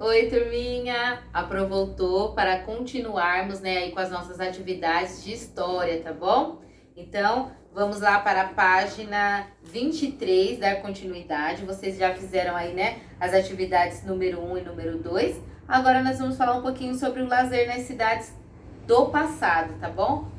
Oi, turminha! A Pro voltou para continuarmos, né, aí com as nossas atividades de história, tá bom? Então, vamos lá para a página 23, dar continuidade. Vocês já fizeram aí, né, as atividades número 1 e número 2. Agora nós vamos falar um pouquinho sobre o lazer nas cidades do passado, tá bom?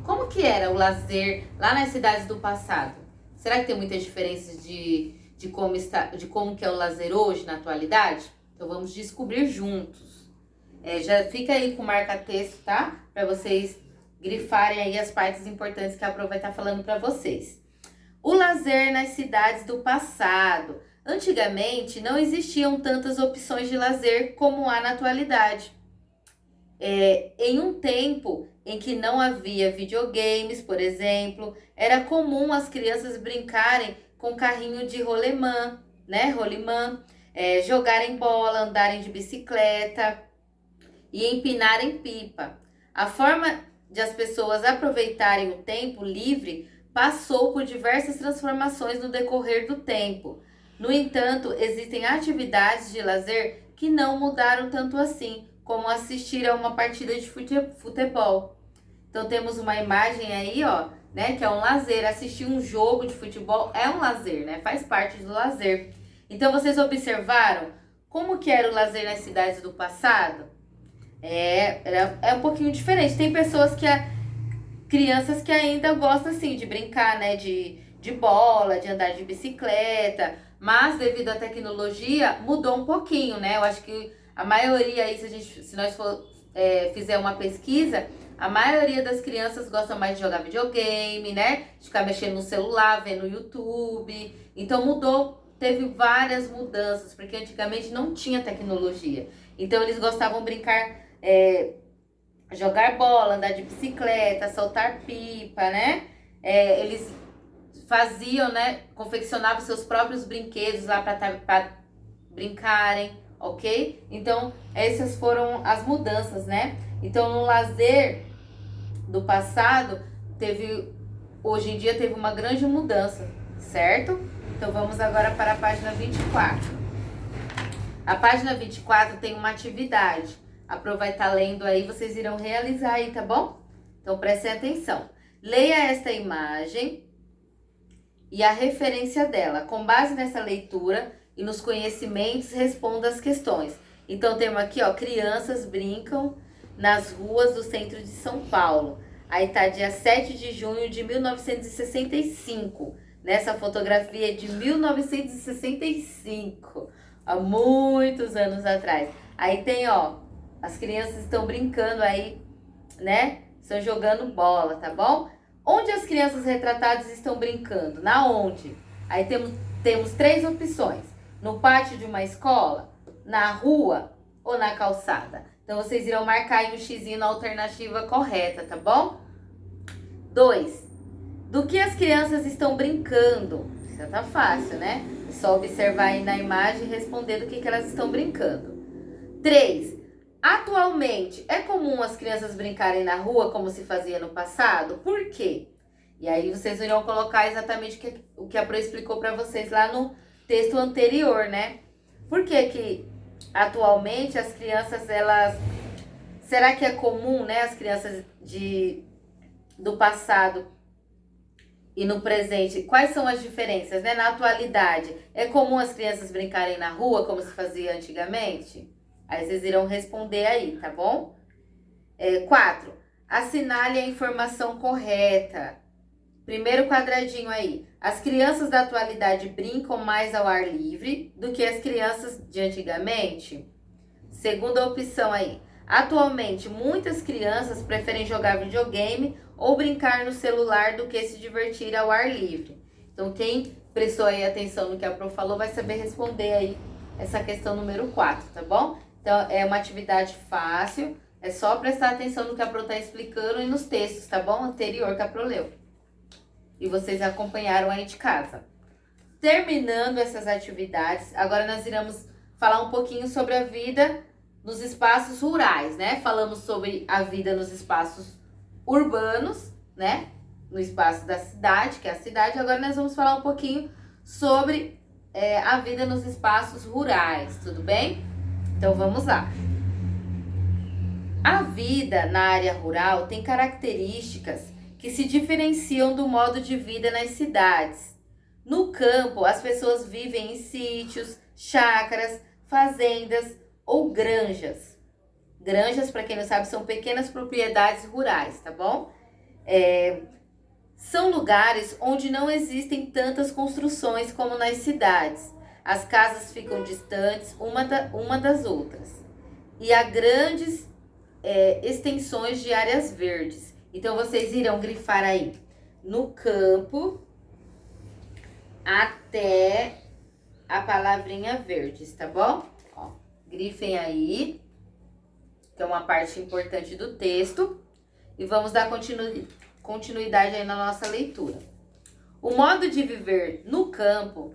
Como que era o lazer lá nas cidades do passado? Será que tem muitas diferenças de como que é o lazer hoje, na atualidade? Então vamos descobrir juntos. Já fica aí com marca-texto, tá? Para vocês grifarem aí as partes importantes que a Pro vai estar falando para vocês. O lazer nas cidades do passado. Antigamente não existiam tantas opções de lazer como há na atualidade. Em um tempo em que não havia videogames, por exemplo, era comum as crianças brincarem com carrinho de rolemã, né? Rolimã, jogarem bola, andarem de bicicleta e empinarem pipa. A forma de as pessoas aproveitarem o tempo livre passou por diversas transformações no decorrer do tempo. No entanto, existem atividades de lazer que não mudaram tanto assim, como assistir a uma partida de futebol. Então temos uma imagem aí, ó, né, que é um lazer. Assistir um jogo de futebol é um lazer, né? Faz parte do lazer. Então vocês observaram como que era o lazer nas cidades do passado? É um pouquinho diferente. Tem crianças que ainda gostam assim de brincar, né, de bola, de andar de bicicleta, mas devido à tecnologia mudou um pouquinho, né? Eu acho que a maioria aí, se nós fizer uma pesquisa, a maioria das crianças gosta mais de jogar videogame, né? De ficar mexendo no celular, vendo YouTube. Então mudou, teve várias mudanças, porque antigamente não tinha tecnologia. Então eles gostavam de brincar, jogar bola, andar de bicicleta, soltar pipa, né? Eles faziam, né? Confeccionavam seus próprios brinquedos lá para brincarem, ok? Então, essas foram as mudanças, né? Então, no lazer do passado, hoje em dia teve uma grande mudança, certo? Então, vamos agora para a página 24. A página 24 tem uma atividade. A Pro vai estar lendo aí, vocês irão realizar aí, tá bom? Então, prestem atenção. Leia esta imagem e a referência dela. Com base nessa leitura e nos conhecimentos, responda as questões. Então, temos aqui, ó, crianças brincam nas ruas do centro de São Paulo. Aí tá dia 7 de junho de 1965. Nessa fotografia é de 1965, há muitos anos atrás. Aí tem, ó, as crianças estão brincando aí, né? Estão jogando bola, tá bom? Onde as crianças retratadas estão brincando? Na onde? Aí temos três opções. No pátio de uma escola, na rua ou na calçada. Então, vocês irão marcar aí um xizinho na alternativa correta, tá bom? 2. Do que as crianças estão brincando? Isso tá fácil, né? É só observar aí na imagem e responder do que elas estão brincando. 3. Atualmente, é comum as crianças brincarem na rua como se fazia no passado? Por quê? E aí vocês irão colocar exatamente o que a Pro explicou para vocês lá no texto anterior, né? Por que que atualmente as crianças, será que é comum, né, as crianças do passado e no presente? Quais são as diferenças, né? Na atualidade, é comum as crianças brincarem na rua como se fazia antigamente? Aí vocês irão responder aí, tá bom? 4. Assinale a informação correta. Primeiro quadradinho aí. As crianças da atualidade brincam mais ao ar livre do que as crianças de antigamente? Segunda opção aí. Atualmente, muitas crianças preferem jogar videogame ou brincar no celular do que se divertir ao ar livre. Então, quem prestou aí atenção no que a Pro falou vai saber responder aí essa questão número 4, tá bom? Então, é uma atividade fácil, é só prestar atenção no que a Pro tá explicando e nos textos, tá bom? Anterior que a Pro leu. E vocês acompanharam aí de casa. Terminando essas atividades, agora nós iremos falar um pouquinho sobre a vida nos espaços rurais, né? Falamos sobre a vida nos espaços urbanos, né? No espaço da cidade, que é a cidade. Agora nós vamos falar um pouquinho sobre a vida nos espaços rurais, tudo bem? Então vamos lá. A vida na área rural tem características que se diferenciam do modo de vida nas cidades. No campo, as pessoas vivem em sítios, chácaras, fazendas ou granjas. Granjas, para quem não sabe, são pequenas propriedades rurais, tá bom? São lugares onde não existem tantas construções como nas cidades. As casas ficam distantes uma das outras. E há grandes extensões de áreas verdes. Então, vocês irão grifar aí no campo até a palavrinha verdes, tá bom? Ó, grifem aí, que é uma parte importante do texto. E vamos dar continuidade aí na nossa leitura. O modo de viver no campo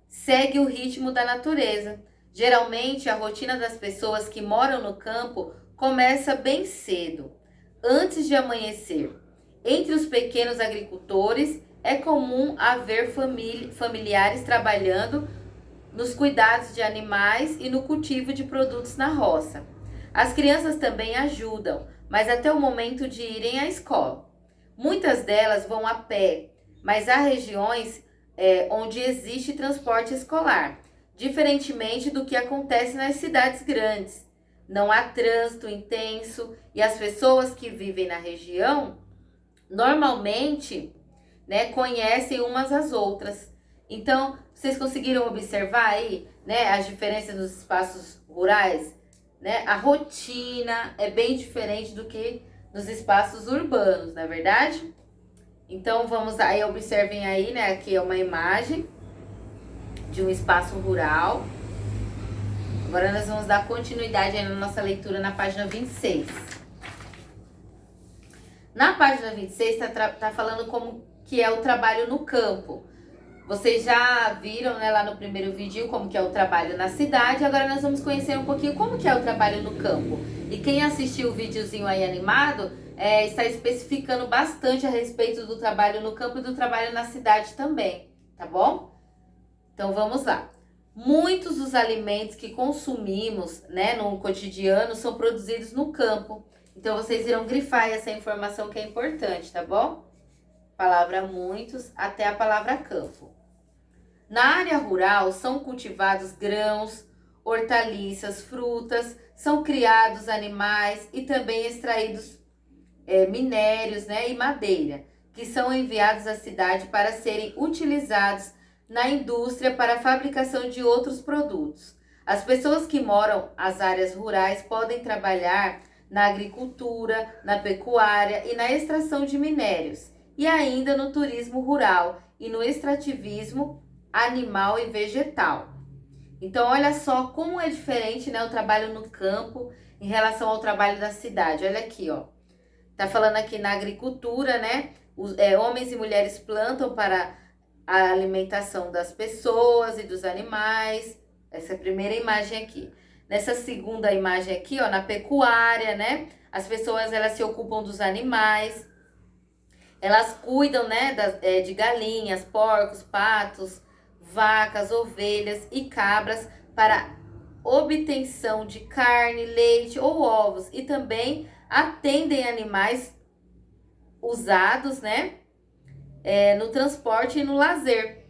segue o ritmo da natureza. Geralmente, a rotina das pessoas que moram no campo começa bem cedo, antes de amanhecer. Entre os pequenos agricultores, é comum haver familiares trabalhando nos cuidados de animais e no cultivo de produtos na roça. As crianças também ajudam, mas até o momento de irem à escola. Muitas delas vão a pé, mas há regiões onde existe transporte escolar, diferentemente do que acontece nas cidades grandes. Não há trânsito intenso e as pessoas que vivem na região normalmente, né, conhecem umas às outras. Então, vocês conseguiram observar aí, né, as diferenças nos espaços rurais, né? A rotina é bem diferente do que nos espaços urbanos, não é verdade? Então, vamos aí, observem aí, né, aqui é uma imagem de um espaço rural. Agora nós vamos dar continuidade aí na nossa leitura na página 26. Na página 26 tá falando como que é o trabalho no campo. Vocês já viram, né, lá no primeiro vídeo como que é o trabalho na cidade. Agora nós vamos conhecer um pouquinho como que é o trabalho no campo. E quem assistiu o videozinho aí animado está especificando bastante a respeito do trabalho no campo e do trabalho na cidade também, tá bom? Então vamos lá. Muitos dos alimentos que consumimos, né, no cotidiano são produzidos no campo. Então, vocês irão grifar essa informação que é importante, tá bom? Palavra muitos até a palavra campo. Na área rural, são cultivados grãos, hortaliças, frutas, são criados animais e também extraídos minérios, né, e madeira, que são enviados à cidade para serem utilizados na indústria para a fabricação de outros produtos. As pessoas que moram nas áreas rurais podem trabalhar na agricultura, na pecuária e na extração de minérios, e ainda no turismo rural e no extrativismo animal e vegetal. Então, olha só como é diferente, né, o trabalho no campo em relação ao trabalho da cidade. Olha aqui, ó. Tá falando aqui na agricultura, né? Homens e mulheres plantam para a alimentação das pessoas e dos animais. Essa é a primeira imagem aqui. Nessa segunda imagem aqui, ó, na pecuária, né? As pessoas, elas se ocupam dos animais. Elas cuidam, né, de galinhas, porcos, patos, vacas, ovelhas e cabras para obtenção de carne, leite ou ovos. E também atendem animais usados, né, no transporte e no lazer.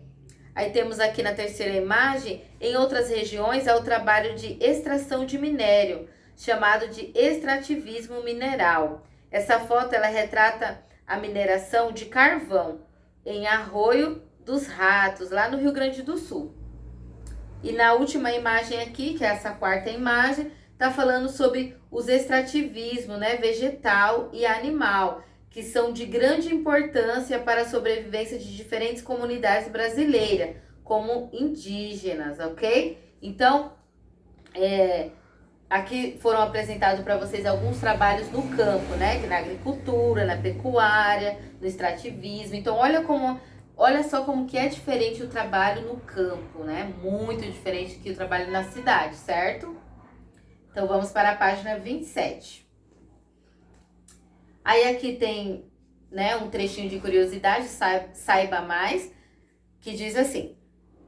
Aí temos aqui na terceira imagem, em outras regiões, há o trabalho de extração de minério, chamado de extrativismo mineral. Essa foto, ela retrata a mineração de carvão em Arroio dos Ratos, lá no Rio Grande do Sul. E na última imagem aqui, que é essa quarta imagem, tá falando sobre os extrativismo, né, vegetal e animal, que são de grande importância para a sobrevivência de diferentes comunidades brasileiras, como indígenas, ok? Então, aqui foram apresentados para vocês alguns trabalhos no campo, né? Na agricultura, na pecuária, no extrativismo. Então, olha só como que é diferente o trabalho no campo, né? Muito diferente que o trabalho na cidade, certo? Então, vamos para a página 27. Aí aqui tem, né, um trechinho de curiosidade, saiba mais, que diz assim: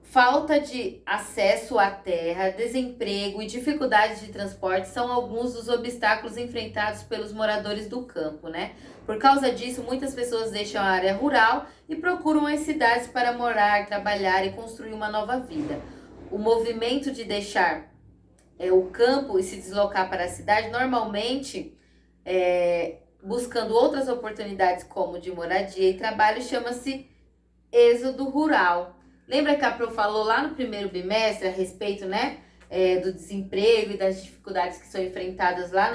Falta de acesso à terra, desemprego e dificuldades de transporte são alguns dos obstáculos enfrentados pelos moradores do campo, né? Por causa disso, muitas pessoas deixam a área rural e procuram as cidades para morar, trabalhar e construir uma nova vida. O movimento de deixar o campo e se deslocar para a cidade, normalmente buscando outras oportunidades como de moradia e trabalho, chama-se êxodo rural. Lembra que a Pro falou lá no primeiro bimestre a respeito, né, do desemprego e das dificuldades que são enfrentadas lá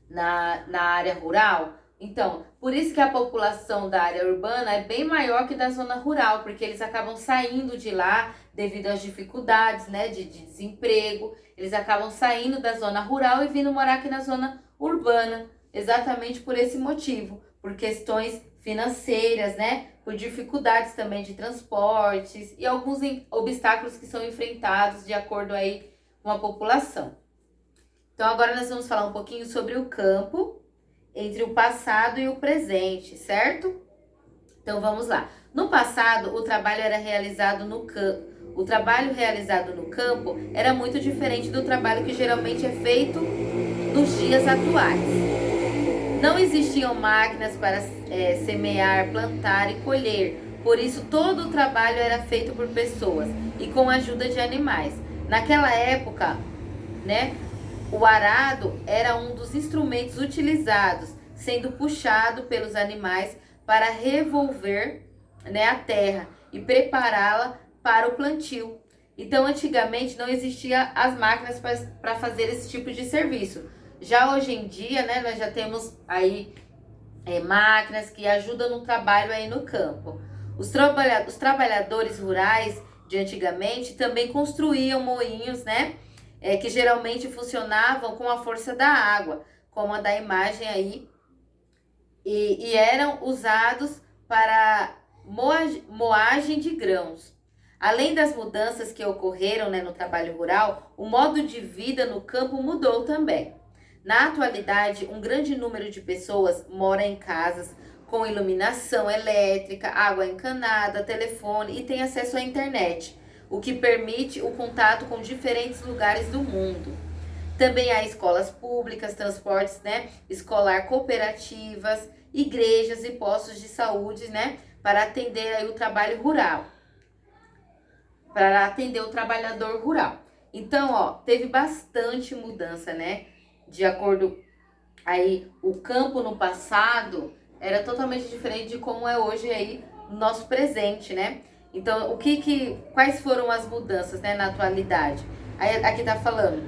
na área rural? Então, por isso que a população da área urbana é bem maior que da zona rural, porque eles acabam saindo de lá devido às dificuldades, né, de desemprego. Eles acabam saindo da zona rural e vindo morar aqui na zona urbana, exatamente por esse motivo, por questões financeiras, né, por dificuldades também de transportes e alguns obstáculos que são enfrentados de acordo aí com a população. Então agora nós vamos falar um pouquinho sobre o campo entre o passado e o presente, certo? Então vamos lá. No passado, o trabalho realizado no campo era muito diferente do trabalho que geralmente é feito nos dias atuais. Não existiam máquinas para semear, plantar e colher, por isso todo o trabalho era feito por pessoas e com a ajuda de animais. Naquela época, né, o arado era um dos instrumentos utilizados, sendo puxado pelos animais para revolver, né, a terra e prepará-la para o plantio. Então, antigamente não existiam as máquinas para fazer esse tipo de serviço. Já hoje em dia, né, nós já temos aí máquinas que ajudam no trabalho aí no campo. Os trabalhadores rurais de antigamente também construíam moinhos, né, que geralmente funcionavam com a força da água, como a da imagem aí, e eram usados para moagem de grãos. Além das mudanças que ocorreram, né, no trabalho rural, o modo de vida no campo mudou também. Na atualidade, um grande número de pessoas mora em casas com iluminação elétrica, água encanada, telefone e tem acesso à internet, o que permite o contato com diferentes lugares do mundo. Também há escolas públicas, transportes, né, escolar, cooperativas, igrejas e postos de saúde, né, para atender aí o trabalho rural, para atender o trabalhador rural. Então, ó, teve bastante mudança, né? De acordo aí, o campo no passado era totalmente diferente de como é hoje aí no nosso presente, né? Então, quais foram as mudanças, né, na atualidade? Aí, aqui tá falando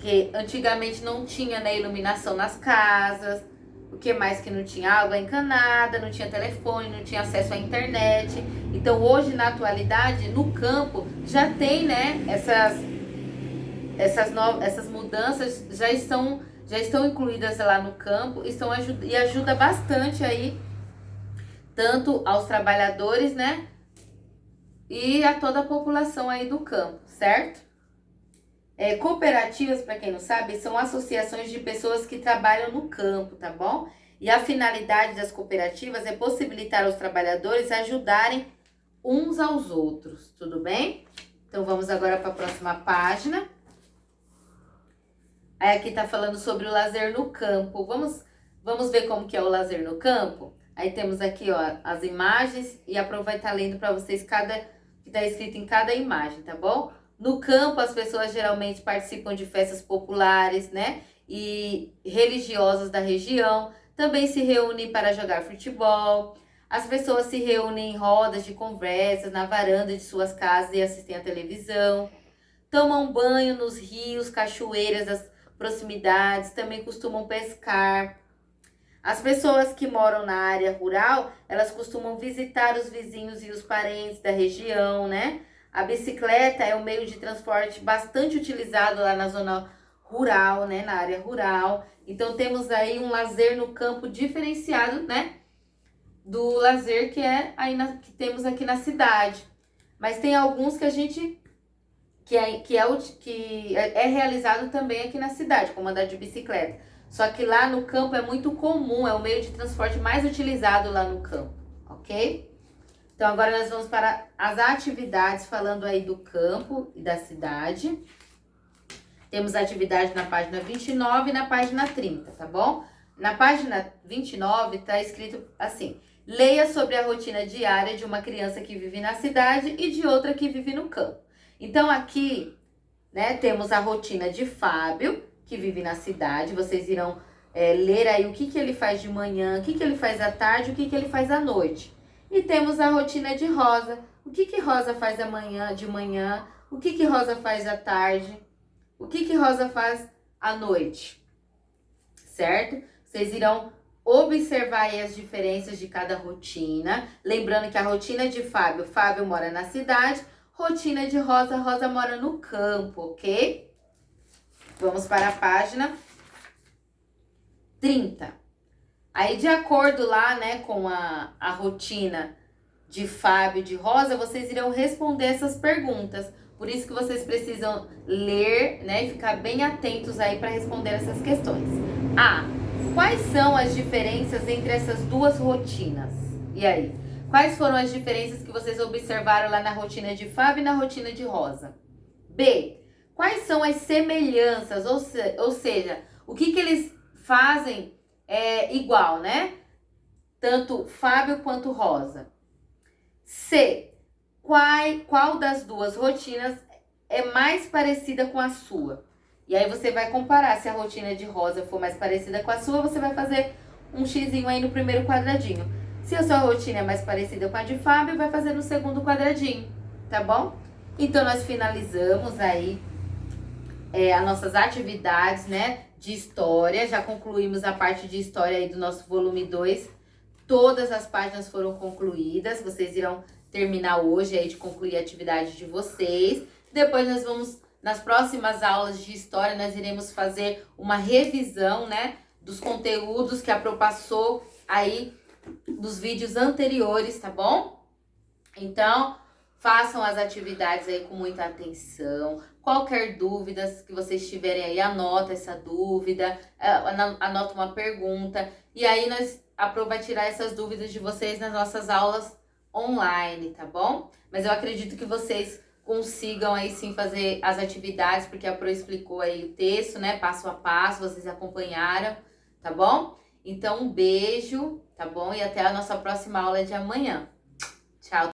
que antigamente não tinha, né, iluminação nas casas, o que mais que não tinha? Água encanada, não tinha telefone, não tinha acesso à internet. Então, hoje, na atualidade, no campo, já tem, né, essas mudanças já estão incluídas lá no campo e ajuda bastante aí, tanto aos trabalhadores, né, e a toda a população aí do campo, certo? Cooperativas, para quem não sabe, são associações de pessoas que trabalham no campo, tá bom? E a finalidade das cooperativas é possibilitar aos trabalhadores ajudarem uns aos outros, tudo bem? Então vamos agora para a próxima página. Aí aqui tá falando sobre o lazer no campo. Vamos ver como que é o lazer no campo? Aí temos aqui, ó, as imagens e aproveitar lendo para vocês que tá escrito em cada imagem, tá bom? No campo, as pessoas geralmente participam de festas populares, né, e religiosas da região. Também se reúnem para jogar futebol. As pessoas se reúnem em rodas de conversas na varanda de suas casas e assistem à televisão. Tomam banho nos rios, cachoeiras das proximidades, também costumam pescar. As pessoas que moram na área rural, elas costumam visitar os vizinhos e os parentes da região, né? A bicicleta é um meio de transporte bastante utilizado lá na zona rural, né? Na área rural. Então temos aí um lazer no campo diferenciado, né? Do lazer que que temos aqui na cidade. Mas tem alguns que a gente que é realizado também aqui na cidade, como andar de bicicleta. Só que lá no campo é muito comum, é o meio de transporte mais utilizado lá no campo, ok? Então, agora nós vamos para as atividades, falando aí do campo e da cidade. Temos atividade na página 29 e na página 30, tá bom? Na página 29 tá escrito assim: leia sobre a rotina diária de uma criança que vive na cidade e de outra que vive no campo. Então, aqui, né, temos a rotina de Fábio, que vive na cidade. Vocês irão ler aí o que ele faz de manhã, o que ele faz à tarde, o que ele faz à noite. E temos a rotina de Rosa. O que Rosa faz de manhã, o que Rosa faz à tarde, o que Rosa faz à noite, certo? Vocês irão observar aí as diferenças de cada rotina. Lembrando que a rotina de Fábio, Fábio mora na cidade, rotina de Rosa, Rosa mora no campo, ok? Vamos para a página 30. Aí, de acordo lá, né, com a rotina de Fábio e de Rosa, vocês irão responder essas perguntas. Por isso que vocês precisam ler, né, e ficar bem atentos aí para responder essas questões. Quais são as diferenças entre essas duas rotinas? E aí? Quais foram as diferenças que vocês observaram lá na rotina de Fábio e na rotina de Rosa? B. Quais são as semelhanças? Ou seja, o que eles fazem igual, né? Tanto Fábio quanto Rosa. C. Qual das duas rotinas é mais parecida com a sua? E aí você vai comparar. Se a rotina de Rosa for mais parecida com a sua, você vai fazer um xizinho aí no primeiro quadradinho. Se a sua rotina é mais parecida com a de Fábio, vai fazer no segundo quadradinho, tá bom? Então, nós finalizamos aí as nossas atividades, né, de história. Já concluímos a parte de história aí do nosso volume 2. Todas as páginas foram concluídas. Vocês irão terminar hoje aí de concluir a atividade de vocês. Depois nós vamos, nas próximas aulas de história, nós iremos fazer uma revisão, né, dos conteúdos que a Pro passou aí dos vídeos anteriores, tá bom? Então, façam as atividades aí com muita atenção. Qualquer dúvida que vocês tiverem aí, anota essa dúvida, anota uma pergunta. E aí a Pro vai tirar essas dúvidas de vocês nas nossas aulas online, tá bom? Mas eu acredito que vocês consigam aí sim fazer as atividades, porque a Pro explicou aí o texto, né, passo a passo, vocês acompanharam, tá bom? Então, um beijo, tá bom? E até a nossa próxima aula de amanhã. Tchau!